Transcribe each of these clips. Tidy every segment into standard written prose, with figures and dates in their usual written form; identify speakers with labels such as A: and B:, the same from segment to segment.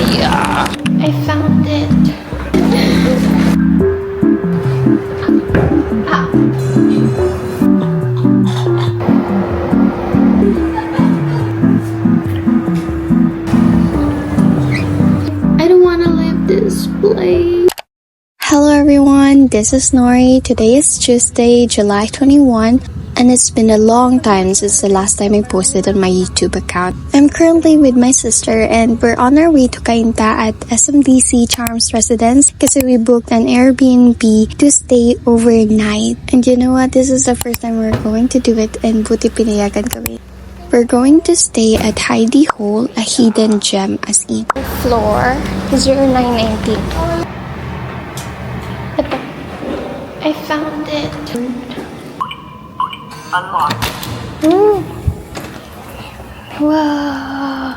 A: Yeah, I found it. Ah. I don't want to leave this place.
B: Hello everyone, this is Nori. Today is Tuesday, July 21, and it's been a long time since the last time I posted on my YouTube account. I'm currently with my sister and we're on our way to Cainta at SMDC Charms Residence kasi we booked an Airbnb to stay overnight. And you know what? This is the first time we're going to do it and buti pinayagan kami. We're going to stay at Heidi Hole, a hidden gem as in.
A: Floor 0919. Ito. I found it.
C: Unlocked.
A: Ooh. Wow.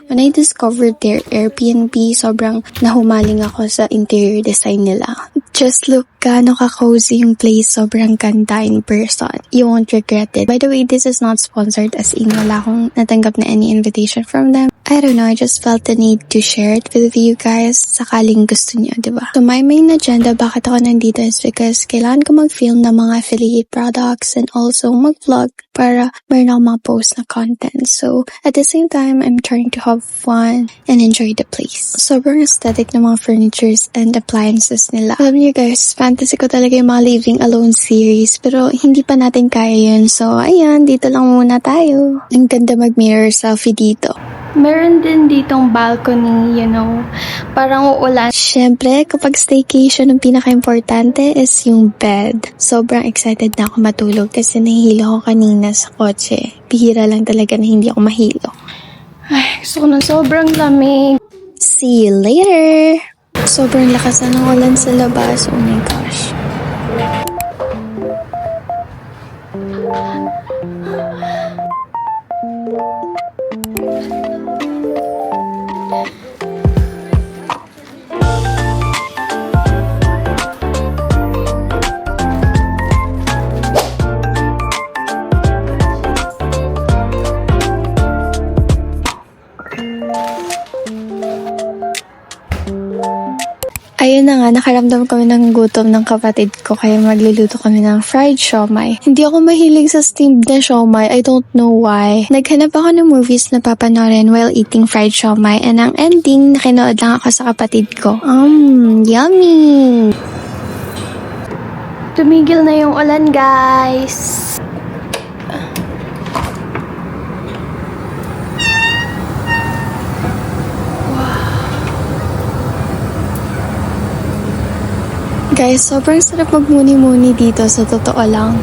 B: When I discovered their Airbnb, sobrang nahumaling ako sa interior design nila. Just look gaano ka-cozy yung place, sobrang ganda in person. You won't regret it. By the way, this is not sponsored as in wala akong natanggap na any invitation from them. I don't know, I just felt the need to share it with you guys sakaling gusto niyo, diba? So my main agenda bakit ako nandito is because kailangan ko mag-film ng mga affiliate products and also mag-vlog para meron akong mga post na content. So at the same time, I'm trying to have fun and enjoy the place. Sobrang aesthetic ng mga furnitures and appliances nila. Alam niyo guys, fantasy ko talaga yung mga Living Alone series pero hindi pa natin kaya yun. So ayan, dito lang muna tayo. Ang ganda mag-mirror selfie dito.
A: Meron din ditong balcony, you know, parang uulan.
B: Siyempre, kapag staycation, ang pinaka-importante is yung bed. Sobrang excited na ako matulog kasi nahihilo ako kanina sa kotse. Bihira lang talaga na hindi ako mahilo.
A: Ay, gusto ko na sobrang lamig.
B: See you later! Sobrang lakas na ng ulan sa labas. Oh my gosh. Ayun na nga, nakaramdam kami ng gutom ng kapatid ko kaya magluluto kami ng fried siomai. Hindi ako mahilig sa steamed na siomai, I don't know why. Naghanap ako ng movies na papanoorin while eating fried siomai and ang ending, nakinood lang ako sa kapatid ko. Yummy!
A: Tumigil na yung ulan, guys.
B: Guys, sobrang sarap magmuni-muni dito sa totoo lang.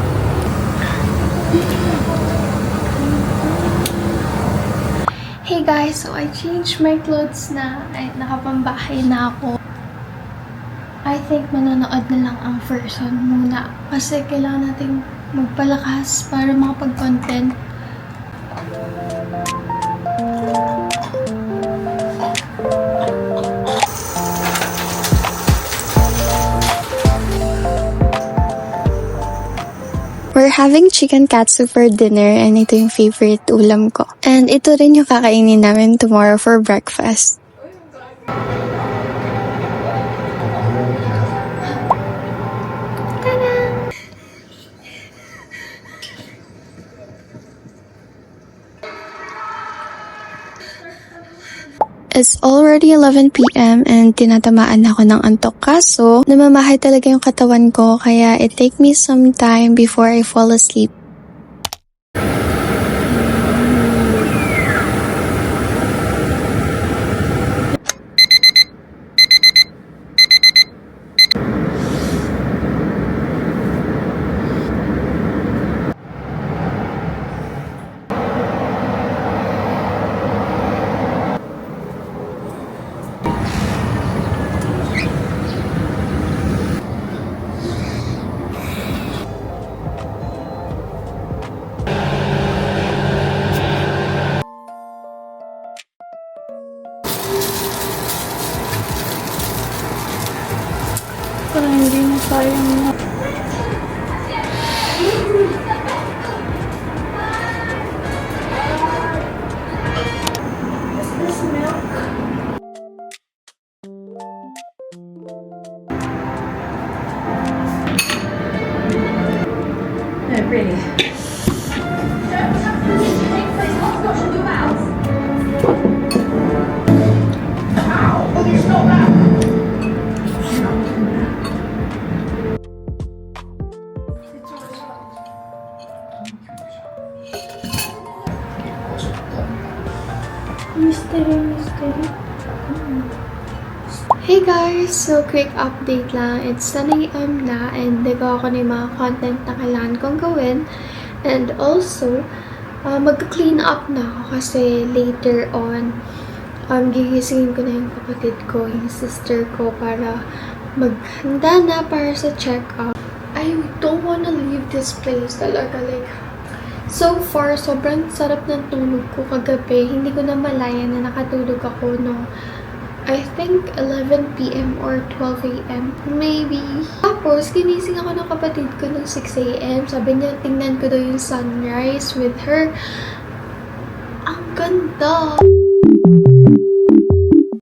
A: Hey guys, so I changed my clothes na. Ay, nakapambahay na ako. I think manonood na lang ang person muna. Kasi kailangan nating magpalakas para makapag-content.
B: We're having chicken katsu for dinner and ito yung favorite ulam ko. And ito rin yung kakainin namin tomorrow for breakfast. It's already 11 p.m. and tinatamaan ako ng antok kaso namamahay talaga yung katawan ko kaya it take me some time before I fall asleep.
A: Mystery, mystery. Hey guys! So, quick update lang. It's 10 a.m. na and nagawa ko na yung mga content na kailangan kong gawin. And also, mag-clean up na ako kasi later on, gigisingin ko na yung kapatid ko, yung sister ko para maghanda na para sa check-up. I don't wanna leave this place talaga. Like, so far, sobrang sarap ng tulog ko kagabi. Hindi ko na malaya na nakatulog ako no, I think 11 p.m. or 12 a.m. Maybe. Tapos, ginising ako ng kapatid ko ng 6 a.m. Sabi niya, tingnan ko daw yung sunrise with her. Ang ganda!